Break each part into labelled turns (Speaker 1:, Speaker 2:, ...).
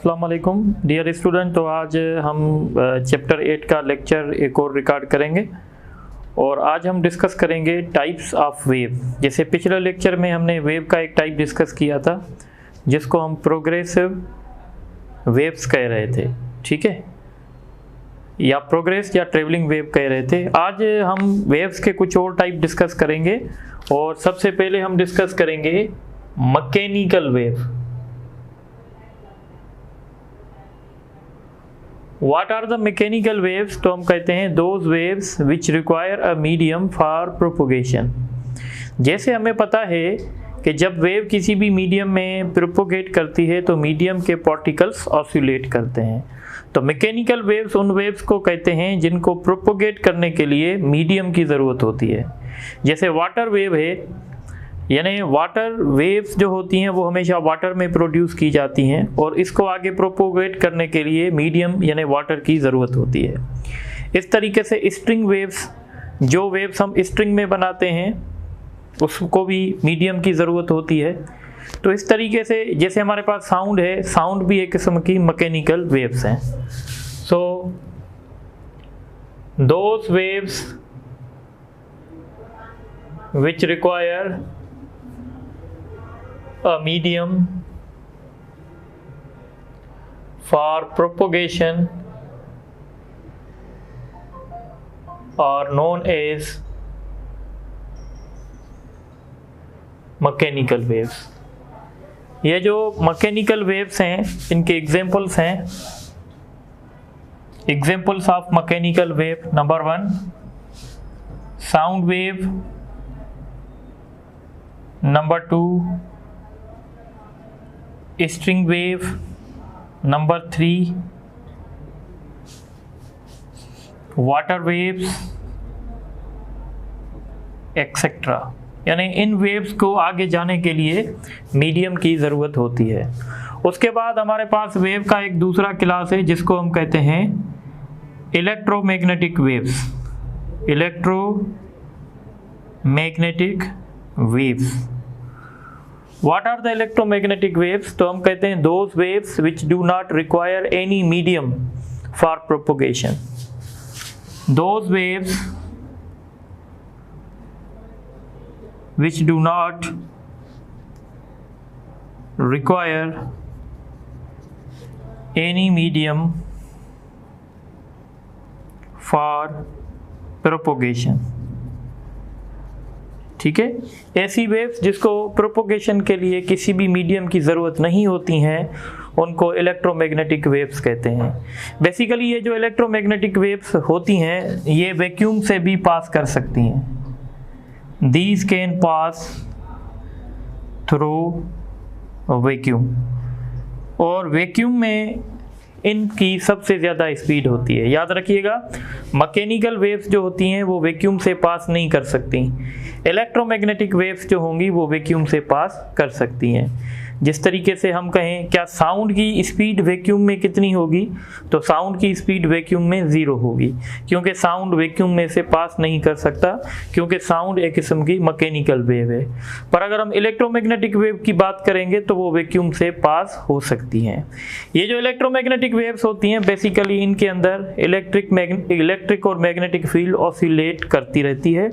Speaker 1: अस्सलाम वालेकुम dear student. तो आज हम चैप्टर 8 का लेक्चर एक और रिकॉर्ड करेंगे और आज हम डिस्कस करेंगे टाइप्स ऑफ वेव। जैसे पिछले लेक्चर में हमने वेव का एक टाइप डिस्कस किया था जिसको हम प्रोग्रेसिव वेव्स कह रहे थे, ठीक है, या प्रोग्रेस या ट्रेवलिंग वेव कह रहे थे। आज हम वेव्स के कुछ और टाइप डिस्कस करेंगे और सबसे पहले हम डिस्कस करेंगे mechanical wave. What are the mechanical waves? तो हम कहते हैं those waves which require a medium for propagation। जैसे हमें पता है कि जब वेव किसी भी मीडियम में प्रोपोगेट करती है तो मीडियम के पार्टिकल्स ऑसिलेट करते हैं। तो मैकेनिकल वेव्स उन वेव्स को कहते हैं जिनको प्रोपोगेट करने के लिए मीडियम की ज़रूरत होती है। जैसे वाटर वेव है, यानी वाटर वेव्स जो होती हैं वो हमेशा वाटर में प्रोड्यूस की जाती हैं और इसको आगे प्रोपोगेट करने के लिए मीडियम यानी वाटर की ज़रूरत होती है। इस तरीके से स्ट्रिंग वेव्स, जो वेव्स हम स्ट्रिंग में बनाते हैं उसको भी मीडियम की ज़रूरत होती है। तो इस तरीके से जैसे हमारे पास साउंड है, साउंड भी एक किस्म की मैकेनिकल वेव्स हैं। So those waves which require a medium for propagation are known as mechanical waves। ये जो mechanical waves हैं इनके एग्जाम्पल्स हैं। Examples of mechanical wave, number 1 sound wave, number 2 string wave, number 3 water waves etcetera. यानी इन waves को आगे जाने के लिए मीडियम की ज़रूरत होती है। उसके बाद हमारे पास वेव का एक दूसरा क्लास है जिसको हम कहते हैं electromagnetic waves. Electromagnetic waves. What are the electromagnetic waves? तो हम कहते हैं those waves which do not require any medium for propagation। Those waves which do not require any medium for propagation। ठीक है, ऐसी वेव्स जिसको प्रोपोगेशन के लिए किसी भी मीडियम की ज़रूरत नहीं होती हैं उनको इलेक्ट्रोमैग्नेटिक वेव्स कहते हैं। बेसिकली ये जो इलेक्ट्रोमैग्नेटिक वेव्स होती हैं ये वैक्यूम से भी पास कर सकती हैं। These can pass through vacuum, और वैक्यूम में इनकी सबसे ज़्यादा स्पीड होती है। याद रखिएगा, मैकेनिकल वेव्स जो होती हैं वो वैक्यूम से पास नहीं कर सकती। इलेक्ट्रोमैग्नेटिक वेव्स जो होंगी वो वैक्यूम से पास कर सकती हैं। जिस तरीके से हम कहें क्या साउंड की स्पीड वैक्यूम में कितनी होगी, तो साउंड की स्पीड वैक्यूम में 0 होगी, क्योंकि साउंड वैक्यूम में से पास नहीं कर सकता, क्योंकि साउंड एक किस्म की मैकेनिकल वेव है। पर अगर हम इलेक्ट्रोमैग्नेटिक वेव की बात करेंगे तो वो वैक्यूम से पास हो सकती हैं। ये जो इलेक्ट्रोमैग्नेटिक वेव्स होती हैं बेसिकली इनके अंदर इलेक्ट्रिक और मैग्नेटिक फील्ड ऑसिलेट करती रहती है,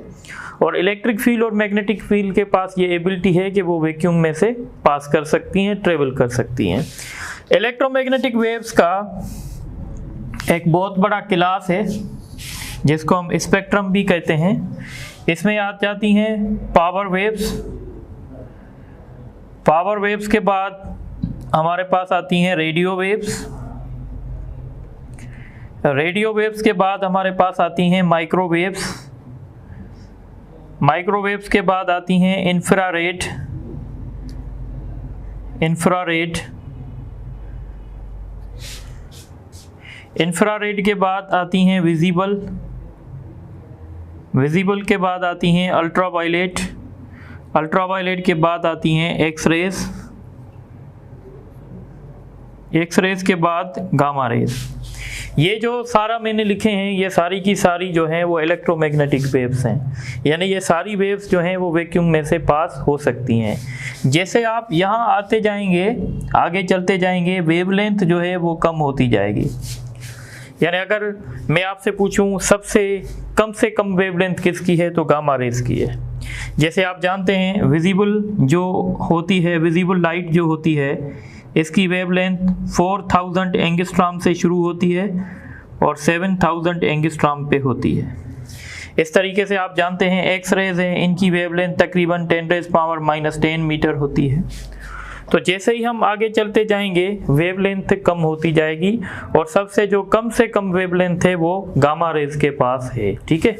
Speaker 1: और इलेक्ट्रिक फील्ड और मैग्नेटिक फील्ड के पास ये एबिलिटी है कि वो वैक्यूम में से पास कर सकती हैं, ट्रेवल कर सकती हैं। इलेक्ट्रोमैग्नेटिक वेव्स का एक बहुत बड़ा क्लास है जिसको हम स्पेक्ट्रम भी कहते हैं। इसमें आ जाती हैं पावर वेव्स। पावर वेव्स के बाद हमारे पास आती हैं रेडियो वेव्स। रेडियो वेव्स के बाद हमारे पास आती हैं माइक्रोवेव्स। माइक्रोवेव्स के बाद आती हैं इंफ्रारेड। इंफ्रारेड के बाद आती हैं विजिबल। विजिबल के बाद आती हैं अल्ट्रावायलेट। अल्ट्रावायलेट के बाद आती हैं एक्सरेज। एक्सरेज के बाद गामा रेज। ये जो सारा मैंने लिखे हैं ये सारी की सारी जो हैं वो इलेक्ट्रोमैग्नेटिक वेव्स हैं, यानी ये सारी वेव्स जो हैं वो वैक्यूम में से पास हो सकती हैं। जैसे आप यहाँ आते जाएंगे, आगे चलते जाएंगे, वेवलेंथ जो है वो कम होती जाएगी। यानी अगर मैं आपसे पूछूं सबसे कम वेवलेंथ किसकी है तो गामा रेज की है। जैसे आप जानते हैं विजिबल जो होती है, विजिबल लाइट जो होती है, इसकी वेवलेंथ 4000 एंगस्ट्रॉम से शुरू होती है और 7000 एंगस्ट्रॉम पे होती है। इस तरीके से आप जानते हैं एक्स रेज हैं, इनकी वेवलेंथ तकरीबन 10⁻⁻10 मीटर होती है। तो जैसे ही हम आगे चलते जाएंगे वेवलेंथ कम होती जाएगी और सबसे जो कम से कम वेवलेंथ है वो गामा रेज के पास है। ठीक है,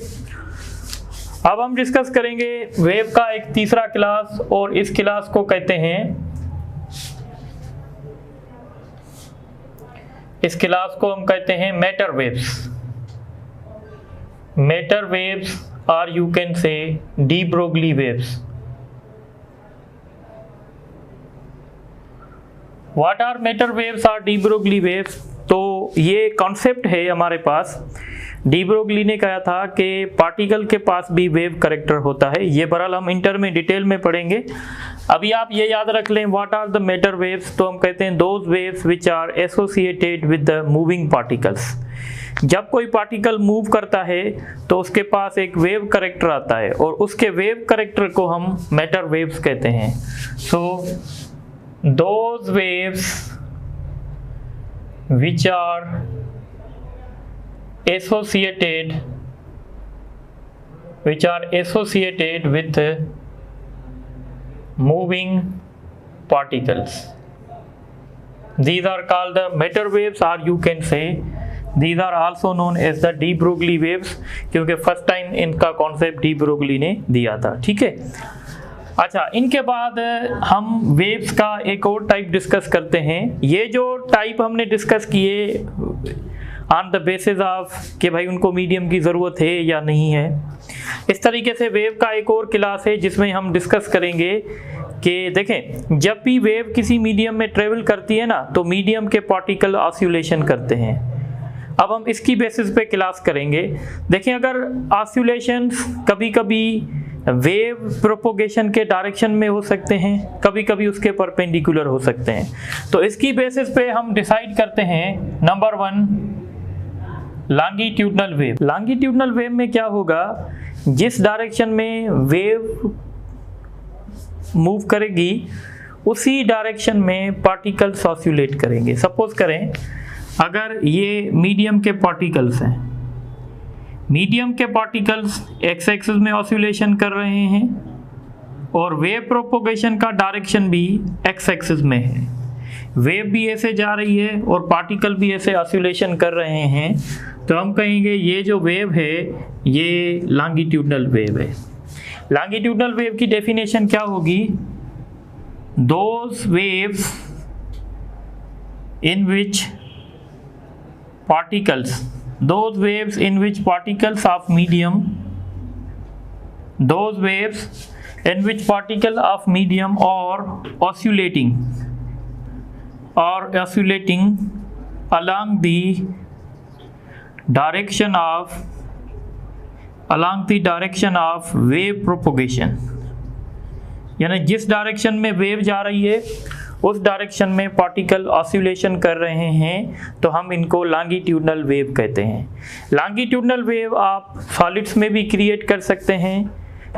Speaker 1: अब हम डिस्कस करेंगे वेव का एक तीसरा क्लास, और इस क्लास को कहते हैं, इस क्लास को हम कहते हैं मैटर वेव्स। मैटर वेव्स और you can say de Broglie waves. What are matter waves और डी ब्रोगली वेव्स? तो ये कॉन्सेप्ट है हमारे पास। डी ब्रोगली ने कहा था कि पार्टिकल के पास भी वेव करेक्टर होता है। ये बहरहाल हम इंटर में डिटेल में पढ़ेंगे। अभी आप ये याद रख लें, what are the matter waves? तो हम कहते हैं those waves which are associated with the moving particles. जब कोई पार्टिकल मूव करता है तो उसके पास एक वेव करेक्टर आता है और उसके वेव करेक्टर को हम मैटर वेव्स कहते हैं। So those waves which are associated with moving particles, these are called the matter waves, or you can say these are also known as the de Broglie waves, क्योंकि first time इनका concept de Broglie ने दिया था। ठीक है, अच्छा, इनके बाद हम वेव्स का एक और टाइप डिस्कस करते हैं। ये जो टाइप हमने डिस्कस किए ऑन द बेसिस ऑफ कि भाई उनको मीडियम की ज़रूरत है या नहीं है। इस तरीके से वेव का एक और क्लास है जिसमें हम डिस्कस करेंगे कि देखें, जब भी वेव किसी मीडियम में ट्रेवल करती है ना तो मीडियम के पार्टिकल ऑस्युलेशन करते हैं। अब हम इसकी बेसिस पे क्लास करेंगे। देखें, अगर ऑस्युलेशंस कभी कभी वेव प्रोपोगेशन के डायरेक्शन में हो सकते हैं, कभी कभी उसके परपेंडिकुलर हो सकते हैं। तो इसकी बेसिस पे हम डिसाइड करते हैं, number 1 longitudinal wave. Longitudinal wave में क्या होगा, जिस डायरेक्शन में वेव मूव करेगी उसी डायरेक्शन में पार्टिकल्स ऑस्युलेट करेंगे। सपोज करें अगर ये मीडियम के पार्टिकल्स हैं, मीडियम के पार्टिकल्स एक्स एक्सिस में ऑस्युलेशन कर रहे हैं और वेव प्रोपोगेशन का डायरेक्शन भी एक्स एक्सिस में है। वेव भी ऐसे जा रही है और पार्टिकल भी ऐसे ऑस्युलेशन कर रहे हैं, तो हम कहेंगे ये जो वेव है ये लॉन्गिट्यूडनल वेव है। लॉन्गिट्यूडनल वेव की डेफिनेशन क्या होगी? Those waves in which particles, those waves in which particles of medium, those waves in which particle of medium are oscillating along the direction of wave propagation, यानी जिस direction में wave जा रही है उस डायरेक्शन में पार्टिकल ऑस्युलेशन कर रहे हैं, तो हम इनको लॉन्गिट्यूडनल वेव कहते हैं। लॉन्गिट्यूडनल वेव आप सॉलिड्स में भी क्रिएट कर सकते हैं।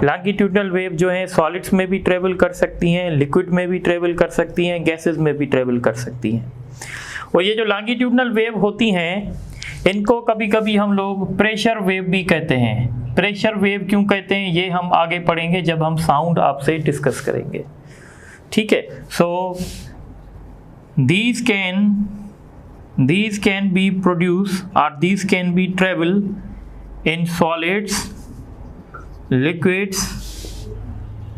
Speaker 1: लॉन्गिट्यूडनल वेव जो है सॉलिड्स में भी ट्रेवल कर सकती हैं, लिक्विड में भी ट्रेवल कर सकती हैं, गैसेस में भी ट्रेवल कर सकती हैं। और ये जो लॉन्गिट्यूडनल वेव होती हैं इनको कभी कभी हम लोग प्रेशर वेव भी कहते हैं। प्रेशर वेव क्यों कहते हैं ये हम आगे पढ़ेंगे जब हम साउंड आपसे डिस्कस करेंगे। ठीक है, सो these can be produced or these can be travel in solids, liquids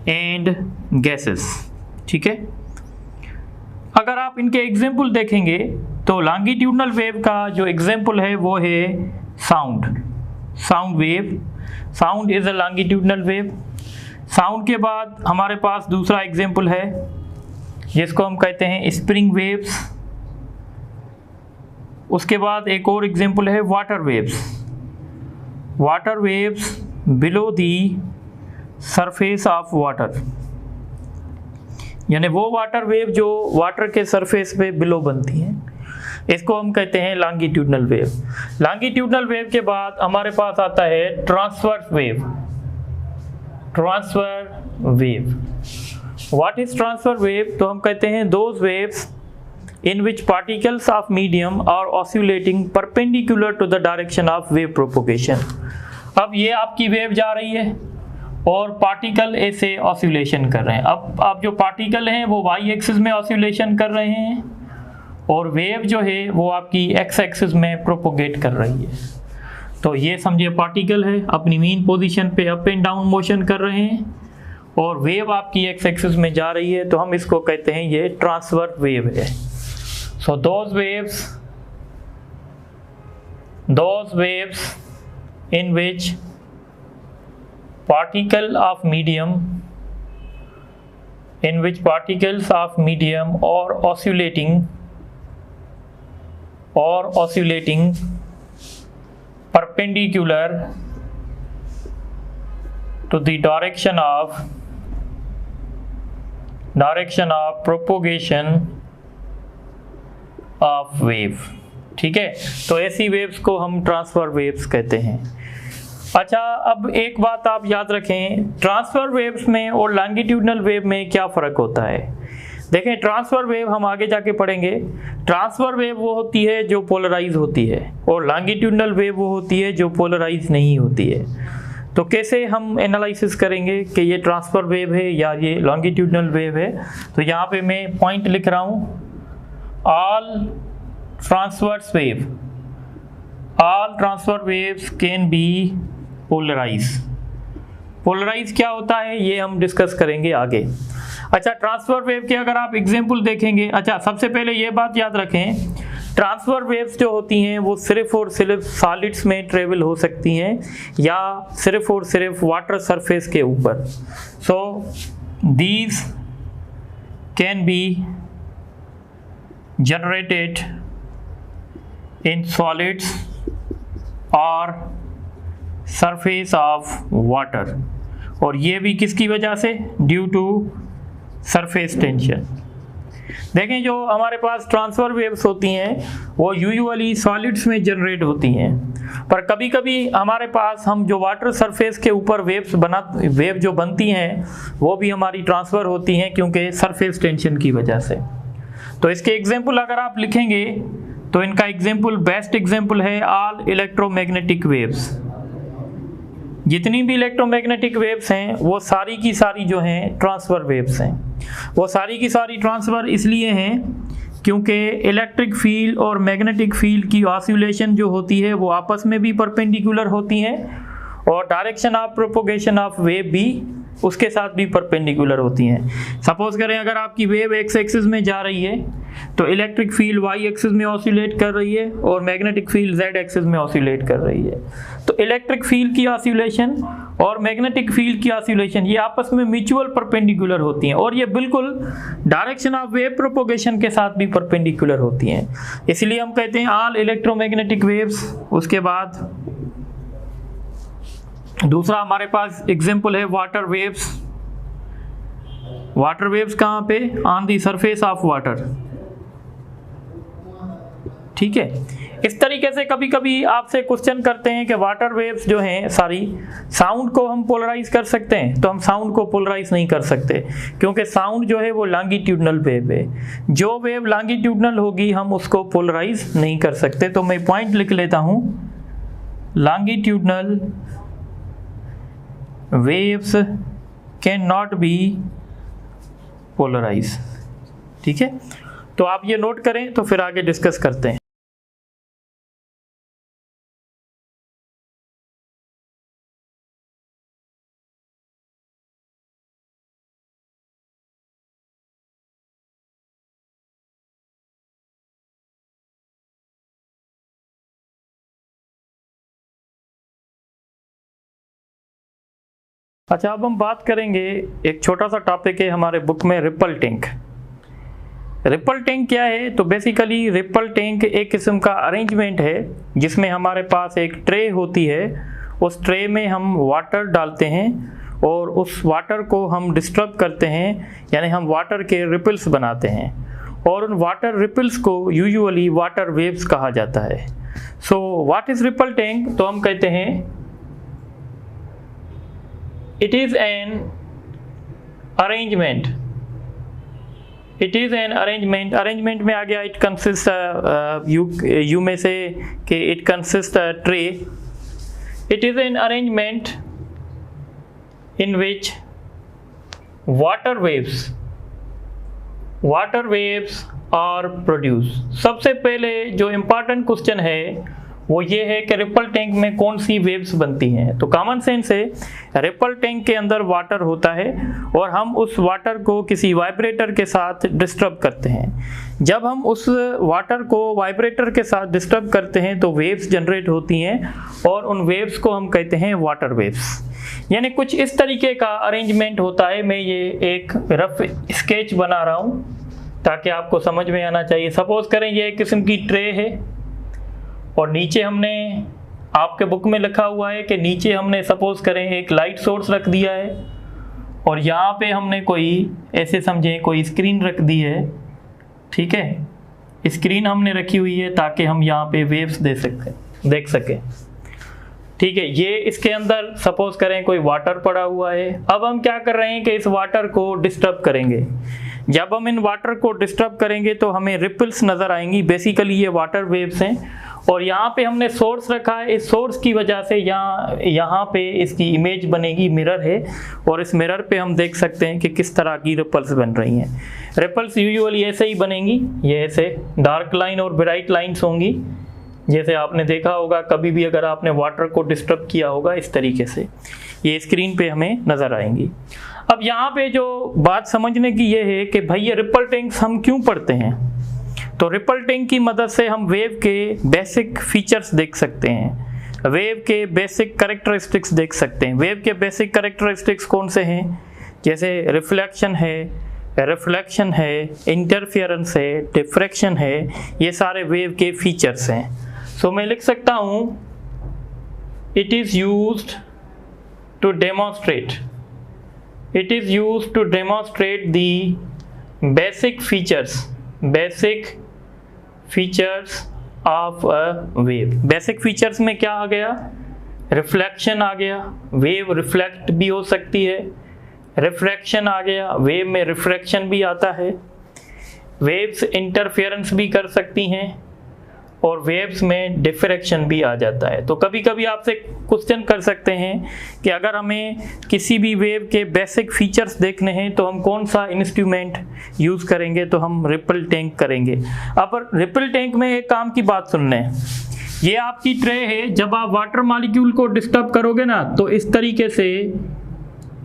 Speaker 1: and gases। ठीक है, अगर आप इनके एग्जाम्पल देखेंगे तो लॉन्गिट्यूडनल वेव का जो एग्जाम्पल है वो है sound wave. Sound is a longitudinal wave. Sound के बाद हमारे पास दूसरा एग्जाम्पल है जिसको हम कहते हैं स्प्रिंग वेव्स। उसके बाद एक और एग्जांपल है water waves. Water waves below the surface of water, यानी वो वाटर वेव जो वाटर के सरफेस पे बिलो बनती हैं, इसको हम कहते हैं लॉन्गिट्यूडनल वेव। लॉन्गिट्यूडनल वेव के बाद हमारे पास आता है transverse wave. Transfer wave, what is transfer wave? तो हम कहते हैं those waves in which particles of medium are oscillating perpendicular to the direction of wave propagation. अब ये आपकी वेव जा रही है और पार्टिकल ऐसे ऑसिलेशन कर रहे हैं। अब जो पार्टिकल हैं वो वाई एक्सिस में ऑसिलेशन कर रहे हैं और वेव जो है वो आपकी एक्स एक्सिस में प्रोपोगेट कर रही है। तो ये समझिए पार्टिकल है, अपनी मीन पोजीशन पे अप एंड डाउन मोशन कर रहे हैं और वेव आपकी एक्स एक्सिस में जा रही है, तो हम इसको कहते हैं ये ट्रांसवर्स वेव है। सो those waves in which particles of medium or oscillating perpendicular to the direction of propagation of wave। ठीक है, तो ऐसी वेव्स को हम ट्रांसफर वेव्स कहते हैं। अच्छा, अब एक बात आप याद रखें, ट्रांसफर वेव्स में और लॉन्गिट्यूडनल वेव में क्या फ़र्क होता है। देखें, ट्रांसफर वेव हम आगे जाके पढ़ेंगे। ट्रांसफर वेव वो होती है जो पोलराइज होती है और लॉन्गिट्यूडनल वेव वो होती है जो पोलराइज नहीं होती है। तो कैसे हम एनालिसिस करेंगे कि ये ट्रांसफर वेव है या ये लॉन्गिट्यूडनल वेव है? तो यहाँ पे मैं पॉइंट लिख रहा हूँ, all transfer waves can be polarise. Polarise क्या होता है ये हम डिस्कस करेंगे आगे। अच्छा, ट्रांसफर वेव के अगर आप एग्जांपल देखेंगे, अच्छा सबसे पहले ये बात याद रखें, ट्रांसफर वेव्स जो होती हैं वो सिर्फ और सिर्फ सॉलिड्स में ट्रेवल हो सकती हैं या सिर्फ और सिर्फ वाटर सरफेस के ऊपर। So these can be generated in solids और सरफेस ऑफ वाटर, और ये भी किसकी वजह से? Due to surface tension. देखें, जो हमारे पास ट्रांसफर वेव्स होती हैं वो यूजुअली सॉलिड्स में जनरेट होती हैं, पर कभी कभी हमारे पास हम जो वाटर सरफेस के ऊपर वेव जो बनती हैं वो भी हमारी ट्रांसफ़र होती हैं क्योंकि सरफेस टेंशन की वजह से। तो इसके एग्जाम्पल अगर आप लिखेंगे तो इनका एग्जाम्पल, बेस्ट एग्जाम्पल है ऑल इलेक्ट्रोमैग्नेटिक वेव्स। जितनी भी इलेक्ट्रोमैग्नेटिक वेव्स हैं वो सारी की सारी जो हैं ट्रांसफर वेव्स हैं। वो सारी की सारी ट्रांसफर इसलिए हैं क्योंकि इलेक्ट्रिक फील्ड और मैग्नेटिक फील्ड की ऑसिलेशन जो होती है वो आपस में भी परपेंडिकुलर होती हैं और direction of propagation of wave भी उसके साथ भी परपेंडिकुलर होती हैं। सपोज करें अगर आपकी वेव एक्स एक्सिस में जा रही है तो इलेक्ट्रिक फील्ड वाई एक्सिस में ऑसिलेट कर रही है और मैग्नेटिक फील्ड जेड एक्सिस में ऑसिलेट कर रही है। तो इलेक्ट्रिक फील्ड की ऑसिलेशन और मैग्नेटिक फील्ड की ऑसिलेशन ये आपस में म्यूचुअल परपेंडिकुलर होती हैं और ये बिल्कुल डायरेक्शन ऑफ वेव प्रोपोगेशन के साथ भी परपेंडिकुलर होती हैं। इसलिए हम कहते हैं ऑल इलेक्ट्रोमैग्नेटिक वेव्स। उसके बाद दूसरा हमारे पास एग्जाम्पल है वाटर वेव्स। वाटर वेव्स कहाँ पे? On the surface of water. ठीक है, इस तरीके से कभी कभी आपसे क्वेश्चन करते हैं कि वाटर वेव्स जो हैं सारी, साउंड को हम पोलराइज कर सकते हैं? तो हम साउंड को पोलराइज नहीं कर सकते क्योंकि साउंड जो है वो लॉन्गिट्यूडनल वेव है। जो वेव लॉन्गिट्यूडनल होगी हम उसको पोलराइज नहीं कर सकते। तो मैं पॉइंट लिख लेता हूँ, longitudinal waves cannot be polarized। ठीक है, तो आप ये नोट करें तो फिर आगे डिस्कस करते हैं। अच्छा, अब हम बात करेंगे, एक छोटा सा टॉपिक है हमारे बुक में, रिपल टैंक। रिपल टैंक क्या है? तो बेसिकली रिपल टैंक एक किस्म का अरेंजमेंट है जिसमें हमारे पास एक ट्रे होती है, उस ट्रे में हम वाटर डालते हैं और उस वाटर को हम डिस्टर्ब करते हैं, यानी हम वाटर के रिपल्स बनाते हैं और उन वाटर रिपल्स को यूजुअली वाटर वेव्स कहा जाता है। So what is ripple tank? तो हम कहते हैं it is an arrangement. It is an arrangement, arrangement में आ गया इट कंसिस्ट, यू में से कि it consist tray. It is an arrangement in which water waves are produced। सबसे पहले जो इम्पॉर्टेंट क्वेश्चन है वो ये है कि रिपल टैंक में कौन सी वेव्स बनती हैं। तो कॉमन सेंस है, रिपल टैंक के अंदर वाटर होता है और हम उस वाटर को किसी वाइब्रेटर के साथ डिस्टर्ब करते हैं। जब हम उस वाटर को वाइब्रेटर के साथ डिस्टर्ब करते हैं तो वेव्स जनरेट होती हैं और उन वेव्स को हम कहते हैं वाटर वेव्स। यानी कुछ इस तरीके का अरेंजमेंट होता है। मैं ये एक रफ स्केच बना रहा हूँ ताकि आपको समझ में आना चाहिए। सपोज करें ये एक किस्म की ट्रे है और नीचे हमने, आपके बुक में लिखा हुआ है कि नीचे हमने सपोज करें एक लाइट सोर्स रख दिया है और यहाँ पे हमने कोई, ऐसे समझें कोई स्क्रीन रख दी है। ठीक है, स्क्रीन हमने रखी हुई है ताकि हम यहाँ पे वेव्स देख सकें। ठीक है, ये इसके अंदर सपोज करें कोई वाटर पड़ा हुआ है। अब हम क्या कर रहे हैं कि इस वाटर को डिस्टर्ब करेंगे। जब हम इन वाटर को डिस्टर्ब करेंगे तो हमें रिपल्स नज़र आएंगी। बेसिकली ये वाटर वेव्स हैं और यहाँ पे हमने सोर्स रखा है। इस सोर्स की वजह से यहाँ पे इसकी इमेज बनेगी, मिरर है, और इस मिरर पे हम देख सकते हैं कि किस तरह की रिपल्स बन रही हैं। रिपल्स यूजुअली ऐसे ही बनेंगी, ये ऐसे डार्क लाइन और ब्राइट लाइन्स होंगी, जैसे आपने देखा होगा कभी भी अगर आपने वाटर को डिस्टर्ब किया होगा, इस तरीके से ये स्क्रीन पे हमें नज़र आएंगी। अब यहाँ पे जो बात समझने की ये है कि भाई ये रिपल टैंक्स हम क्यों पढ़ते हैं। तो रिपल टैंक की मदद से हम वेव के बेसिक फीचर्स देख सकते हैं, वेव के बेसिक कैरेक्टरिस्टिक्स देख सकते हैं। वेव के बेसिक कैरेक्टरिस्टिक्स कौन से हैं? जैसे रिफ्लेक्शन है, रिफ्लेक्शन है, इंटरफेरेंस है, डिफ्रैक्शन है, ये सारे वेव के फीचर्स हैं। सो मैं लिख सकता हूँ it is used to demonstrate, it is used to demonstrate the basic features of a wave. Basic features में क्या आ गया? रिफ्लेक्शन आ गया, वेव रिफ्लेक्ट भी हो सकती है। रिफ्रैक्शन आ गया, वेव में रिफ्रैक्शन भी आता है। वेव्स इंटरफेरेंस भी कर सकती हैं और वेव्स में डिफ्रैक्शन भी आ जाता है। तो कभी कभी आपसे क्वेश्चन कर सकते हैं कि अगर हमें किसी भी वेव के बेसिक फीचर्स देखने हैं तो हम कौन सा इंस्ट्रूमेंट यूज़ करेंगे? तो हम रिपल टैंक करेंगे। अब रिपल टैंक में एक काम की बात सुन लें, ये आपकी ट्रे है। जब आप वाटर मॉलिक्यूल को डिस्टर्ब करोगे ना तो इस तरीके से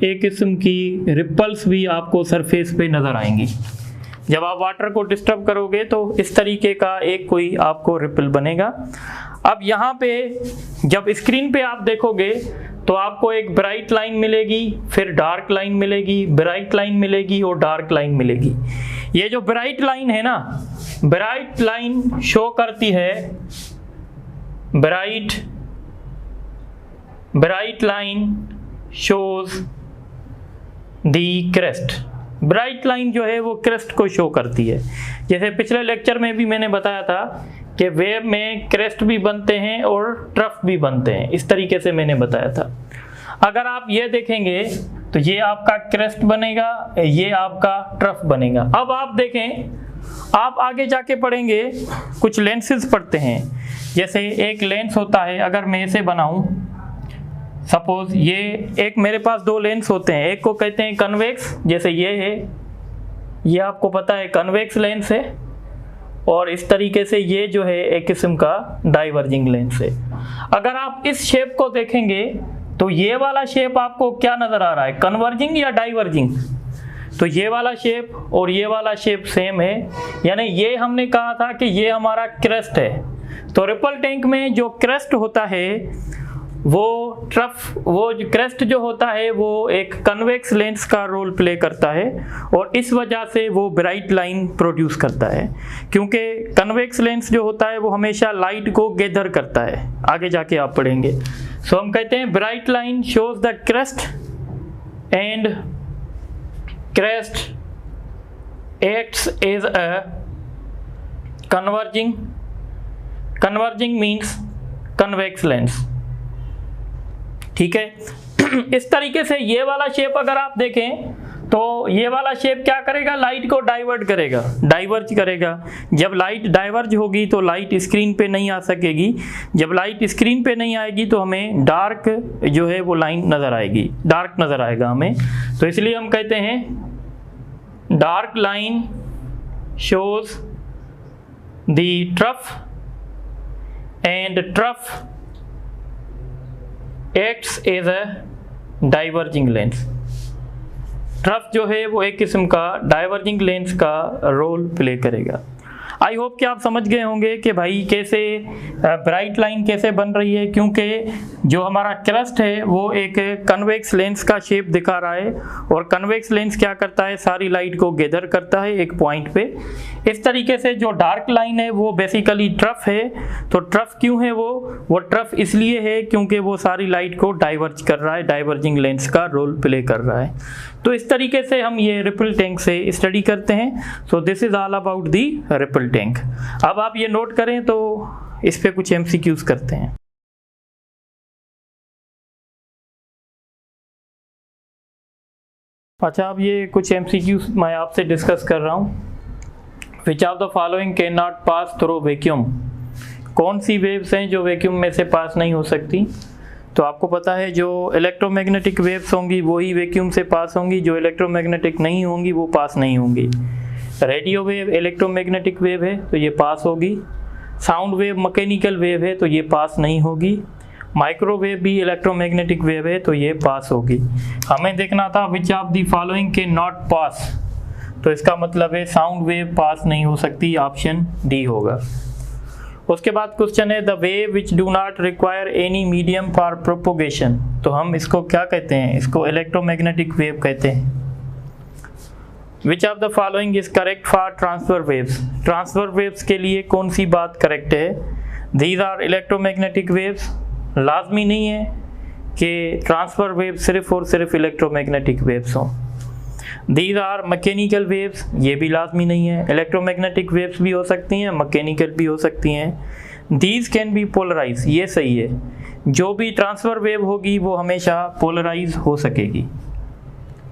Speaker 1: एक किस्म की रिपल्स भी आपको सरफेस पे नज़र आएंगी। जब आप वाटर को डिस्टर्ब करोगे तो इस तरीके का एक कोई आपको रिपल बनेगा। अब यहाँ पे जब स्क्रीन पे आप देखोगे तो आपको एक ब्राइट लाइन मिलेगी, फिर डार्क लाइन मिलेगी, ब्राइट लाइन मिलेगी और डार्क लाइन मिलेगी। ये जो ब्राइट लाइन है ना, ब्राइट लाइन शो करती है, bright line shows the crest. Bright line जो है वो क्रेस्ट को शो करती है। जैसे पिछले लेक्चर में भी मैंने बताया था कि वेव में क्रेस्ट भी बनते हैं और ट्रफ भी बनते हैं, इस तरीके से मैंने बताया था। अगर आप ये देखेंगे तो ये आपका क्रेस्ट बनेगा, ये आपका ट्रफ बनेगा। अब आप देखें, आप आगे जाके पढ़ेंगे, कुछ लेंसेज पढ़ते हैं। जैसे एक लेंस होता है, अगर मैं इसे बनाऊं, सपोज ये एक मेरे पास दो लेंस होते हैं, एक को कहते हैं कन्वेक्स, जैसे ये है, ये आपको पता है कन्वेक्स लेंस है, और इस तरीके से ये जो है एक किस्म का डाइवर्जिंग लेंस है। अगर आप इस शेप को देखेंगे तो ये वाला शेप आपको क्या नज़र आ रहा है, कन्वर्जिंग या डाइवर्जिंग? तो ये वाला शेप और ये वाला शेप सेम है, यानी ये हमने कहा था कि ये हमारा क्रेस्ट है। तो रिपल टैंक में जो क्रेस्ट होता है वो जो क्रेस्ट जो होता है वो एक कन्वेक्स लेंस का रोल प्ले करता है और इस वजह से वो ब्राइट लाइन प्रोड्यूस करता है, क्योंकि कन्वेक्स लेंस जो होता है वो हमेशा लाइट को गैदर करता है। आगे जाके आप पढ़ेंगे। सो हम कहते हैं bright line shows the crest and crest acts as a converging means convex lens. ठीक है। इस तरीके से ये वाला शेप अगर आप देखें तो ये वाला शेप क्या करेगा, लाइट को डाइवर्ट करेगा, डाइवर्ज करेगा। जब लाइट डाइवर्ज होगी तो लाइट स्क्रीन पे नहीं आ सकेगी। जब लाइट स्क्रीन पे नहीं आएगी तो हमें डार्क जो है वो लाइन नज़र आएगी, डार्क नज़र आएगा हमें। तो इसलिए हम कहते हैं dark line shows the trough and trough acts as a diverging lens. Trough जो है वो एक किस्म का डाइवर्जिंग लेंस का रोल प्ले करेगा। आई होप कि आप समझ गए होंगे कि भाई कैसे ब्राइट लाइन कैसे बन रही है, क्योंकि जो हमारा क्रस्ट है वो एक कन्वेक्स लेंस का शेप दिखा रहा है और कन्वेक्स लेंस क्या करता है, सारी लाइट को गैदर करता है एक पॉइंट पे। इस तरीके से जो डार्क लाइन है वो बेसिकली ट्रफ है। तो ट्रफ क्यों है वो ट्रफ इसलिए है क्योंकि वो सारी लाइट को डाइवर्ज कर रहा है, डाइवर्जिंग लेंस का रोल प्ले कर रहा है। तो इस तरीके से हम ये रिपल टैंक से स्टडी करते हैं। So this is all about the ripple tank. अब आप ये नोट करें तो इस पे कुछ एमसीक्यूज करते हैं। अच्छा, अब ये कुछ एमसीक्यूज मैं आपसे डिस्कस कर रहा हूँ। विच of the following can not pass through vacuum. कौन सी वेव्स हैं जो वैक्यूम में से पास नहीं हो सकती? तो आपको पता है जो इलेक्ट्रोमैग्नेटिक वेव्स होंगी वही वैक्यूम से पास होंगी, जो इलेक्ट्रोमैग्नेटिक नहीं होंगी वो पास नहीं होंगी। रेडियो वेव इलेक्ट्रोमैग्नेटिक वेव है तो ये पास होगी। साउंड वेव मैकेनिकल वेव है तो ये पास नहीं होगी। माइक्रोवेव भी इलेक्ट्रोमैग्नेटिक वेव है तो ये पास होगी। हमें देखना था विच of the following can not pass, तो इसका मतलब है साउंड वेव पास नहीं हो सकती, ऑप्शन डी होगा। उसके बाद क्वेश्चन है the wave which do not require any medium for propagation. तो हम इसको क्या कहते हैं, इसको इलेक्ट्रोमैग्नेटिक वेव कहते हैं। Which of the following is correct for transfer waves. Transfer waves के लिए कौन सी बात करेक्ट है? These are electromagnetic waves. लाजमी नहीं है कि ट्रांसफर वेव सिर्फ और सिर्फ इलेक्ट्रोमैग्नेटिक वेव्स हों। दीज आर मैकेनिकल वेव्स, ये भी लाजमी नहीं है। इलेक्ट्रोमैग्नेटिक वेव्स भी हो सकती हैं, मैकेनिकल भी हो सकती हैं। दीज कैन बी पोलराइज, ये सही है। जो भी ट्रांसफर वेव होगी वो हमेशा पोलराइज हो सकेगी।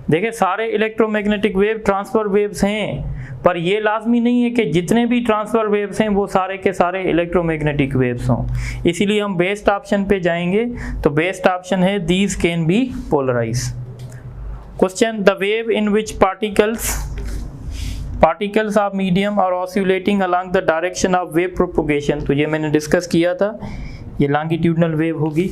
Speaker 1: देखिए सारे इलेक्ट्रोमैग्नेटिक वेव ट्रांसफर वेव्स हैं, पर ये लाजमी नहीं है कि जितने भी ट्रांसफर वेव्स हैं वो सारे के सारे इलेक्ट्रोमैग्नेटिक वेव्स हों। इसीलिए हम बेस्ट ऑप्शन पे जाएंगे। तो बेस्ट ऑप्शन है these can be polarise. Question: the wave in which particles of medium are oscillating along the direction of wave propagation। तो ये मैंने डिस्कस किया था, ये लॉन्गिट्यूडनल वेव होगी।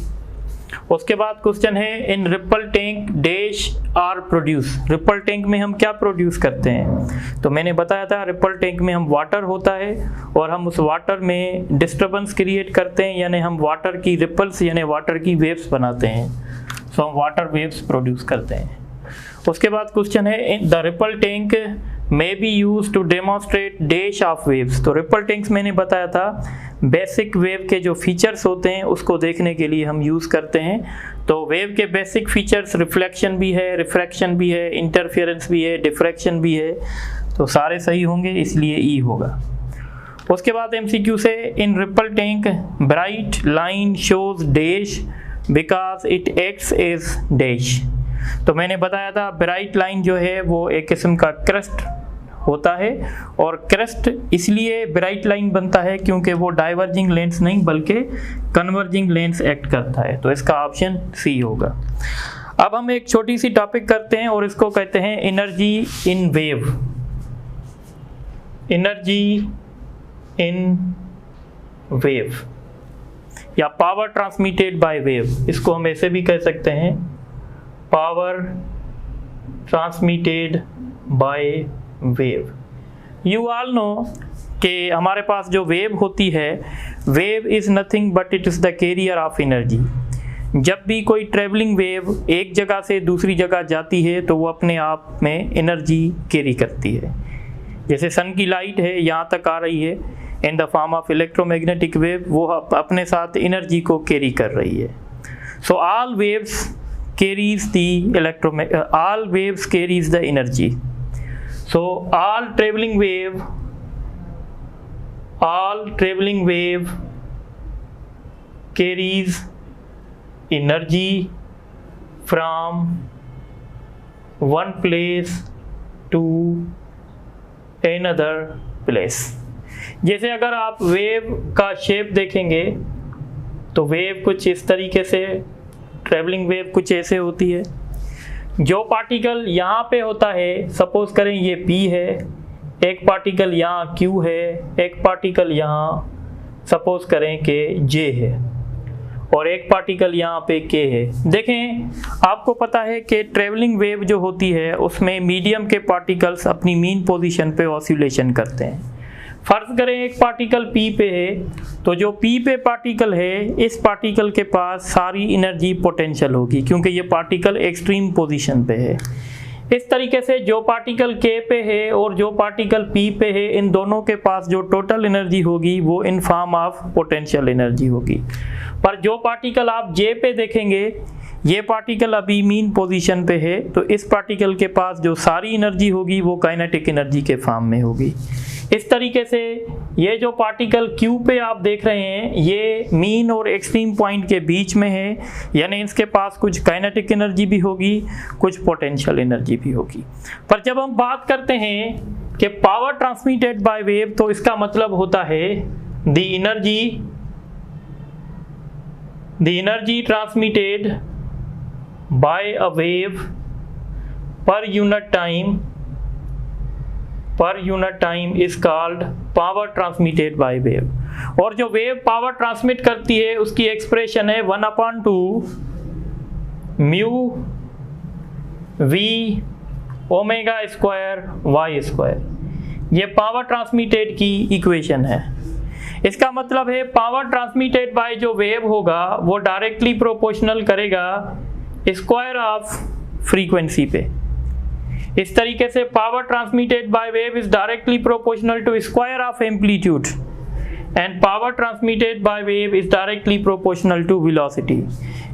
Speaker 1: उसके बाद क्वेश्चन है in ripple tank dash are produced. Ripple tank में हम क्या प्रोड्यूस करते हैं? तो मैंने बताया था रिपल टैंक में हम वाटर होता है और हम उस वाटर में डिस्टर्बेंस क्रिएट करते हैं, यानी हम वाटर की रिपल्स यानी वाटर की वेव्स बनाते हैं। सो हम वाटर वेव्स प्रोड्यूस करते हैं। उसके बाद क्वेश्चन है the ripple tank may be use to demonstrate dash of waves. तो रिपल टैंक्स मैंने बताया था बेसिक वेव के जो फीचर्स होते हैं उसको देखने के लिए हम यूज़ करते हैं। तो वेव के बेसिक फीचर्स रिफ्लेक्शन भी है, रिफ्रैक्शन भी है, इंटरफेरेंस भी है, डिफ्रैक्शन भी है। तो सारे सही होंगे, इसलिए ई होगा। उसके बाद एमसीक्यू से in ripple tank bright line shows dash because it acts as dash. तो मैंने बताया था ब्राइट लाइन जो है वो एक किस्म का क्रस्ट होता है और क्रस्ट इसलिए ब्राइट लाइन बनता है क्योंकि वो डाइवर्जिंग लेंस नहीं बल्कि कन्वर्जिंग लेंस एक्ट करता है। तो इसका ऑप्शन सी होगा। अब हम एक छोटी सी टॉपिक करते हैं और इसको कहते हैं energy in wave. Energy in wave या पावर ट्रांसमिटेड बाय वेव, इसको हम ऐसे भी कह सकते हैं power transmitted by wave. You all know कि हमारे पास जो वेव होती है, wave is nothing but it is the carrier of energy. जब भी कोई ट्रेवलिंग वेव एक जगह से दूसरी जगह जाती है तो वो अपने आप में एनर्जी कैरी करती है। जैसे सन की लाइट है, यहाँ तक आ रही है in the form of electromagnetic wave, वो अपने साथ एनर्जी को कैरी कर रही है। So all waves carries the energy. So all traveling wave carries energy from one place to another place. जैसे अगर आप वेव का शेप देखेंगे तो वेव कुछ इस तरीके से, ट्रैवलिंग वेव कुछ ऐसे होती है। जो पार्टिकल यहाँ पे होता है, सपोज करें ये P है, एक पार्टिकल यहाँ Q है, एक पार्टिकल यहाँ सपोज करें कि J है, और एक पार्टिकल यहाँ पे K है। देखें, आपको पता है कि ट्रैवलिंग वेव जो होती है उसमें मीडियम के पार्टिकल्स अपनी मीन पोजीशन पे ऑसिलेशन करते हैं। फर्ज करें एक पार्टिकल P पे है, तो जो P पे पार्टिकल है, इस पार्टिकल के पास सारी एनर्जी पोटेंशियल होगी क्योंकि ये पार्टिकल एक्सट्रीम पोजीशन पे है। इस तरीके से जो पार्टिकल K पे है और जो पार्टिकल P पे है, इन दोनों के पास जो टोटल एनर्जी होगी वो in form of potential energy होगी। पर जो पार्टिकल आप J पे देखेंगे, ये पार्टिकल अभी मीन पोजीशन पे है, तो इस पार्टिकल के पास जो सारी एनर्जी होगी वो काइनेटिक एनर्जी के फॉर्म में होगी। इस तरीके से ये जो पार्टिकल Q पे आप देख रहे हैं, ये मीन और एक्सट्रीम पॉइंट के बीच में है, यानी इसके पास कुछ काइनेटिक एनर्जी भी होगी, कुछ पोटेंशियल एनर्जी भी होगी। पर जब हम बात करते हैं कि पावर ट्रांसमिटेड बाय वेव, तो इसका मतलब होता है the energy transmitted by a wave per unit time is called power transmitted by wave. और जो वेव पावर ट्रांसमिट करती है उसकी एक्सप्रेशन है 1/2 mu v omega square y square. ये पावर ट्रांसमिटेड की इक्वेशन है। इसका मतलब है पावर ट्रांसमिटेड बाय जो वेव होगा वो डायरेक्टली प्रोपोर्शनल करेगा स्क्वायर ऑफ फ्रीक्वेंसी पे। इस तरीके से power transmitted by wave is directly proportional to square of amplitude and power transmitted by wave is directly proportional to velocity.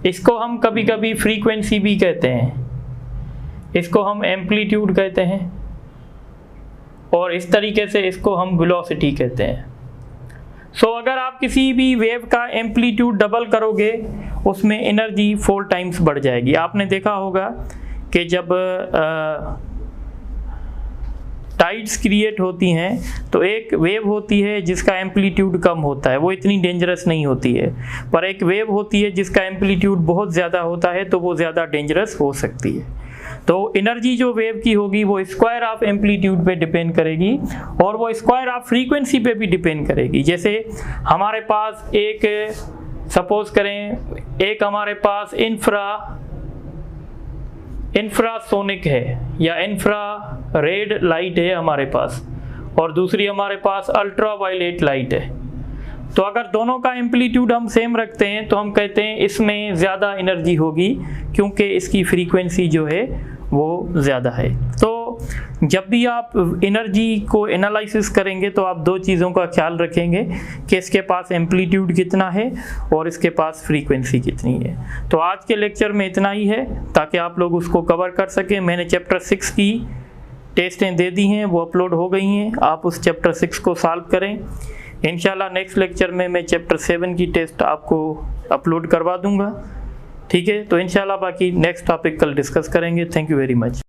Speaker 1: इसको हम कभी कभी फ्रीक्वेंसी भी कहते हैं, इसको हम एम्पलीट्यूड कहते हैं, और इस तरीके से इसको हम वेलोसिटी कहते हैं। सो अगर आप किसी भी वेव का एम्पलीट्यूड डबल करोगे उसमें एनर्जी 4 टाइम्स बढ़ जाएगी। आपने देखा होगा कि जब टाइड्स क्रिएट होती हैं तो एक वेव होती है जिसका एम्पलीट्यूड कम होता है, वो इतनी डेंजरस नहीं होती है, पर एक वेव होती है जिसका एम्पलीट्यूड बहुत ज़्यादा होता है तो वो ज़्यादा डेंजरस हो सकती है। तो एनर्जी जो वेव की होगी वो स्क्वायर ऑफ एम्पलीट्यूड पे डिपेंड करेगी और वो स्क्वायर ऑफ फ्रीक्वेंसी पे भी डिपेंड करेगी। जैसे हमारे पास एक सपोज करें एक हमारे पास इंफ्रासोनिक है या इंफ्रा रेड लाइट है हमारे पास, और दूसरी हमारे पास अल्ट्रा वायलेट लाइट है। तो अगर दोनों का एम्पलीट्यूड हम सेम रखते हैं तो हम कहते हैं इसमें ज़्यादा एनर्जी होगी क्योंकि इसकी फ्रीक्वेंसी जो है वो ज़्यादा है। तो जब भी आप एनर्जी को एनालिसिस करेंगे तो आप 2 चीज़ों का ख्याल रखेंगे कि इसके पास एम्पलीट्यूड कितना है और इसके पास फ्रीक्वेंसी कितनी है। तो आज के लेक्चर में इतना ही है ताकि आप लोग उसको कवर कर सकें। मैंने चैप्टर 6 की टेस्टें दे दी हैं, वो अपलोड हो गई हैं, आप उस चैप्टर 6 को सॉल्व करें। इंशाल्लाह नेक्स्ट लेक्चर में मैं चैप्टर 7 की टेस्ट आपको अपलोड करवा दूंगा। ठीक है, तो इंशाल्लाह बाकी नेक्स्ट टॉपिक कल डिस्कस करेंगे। Thank you very much.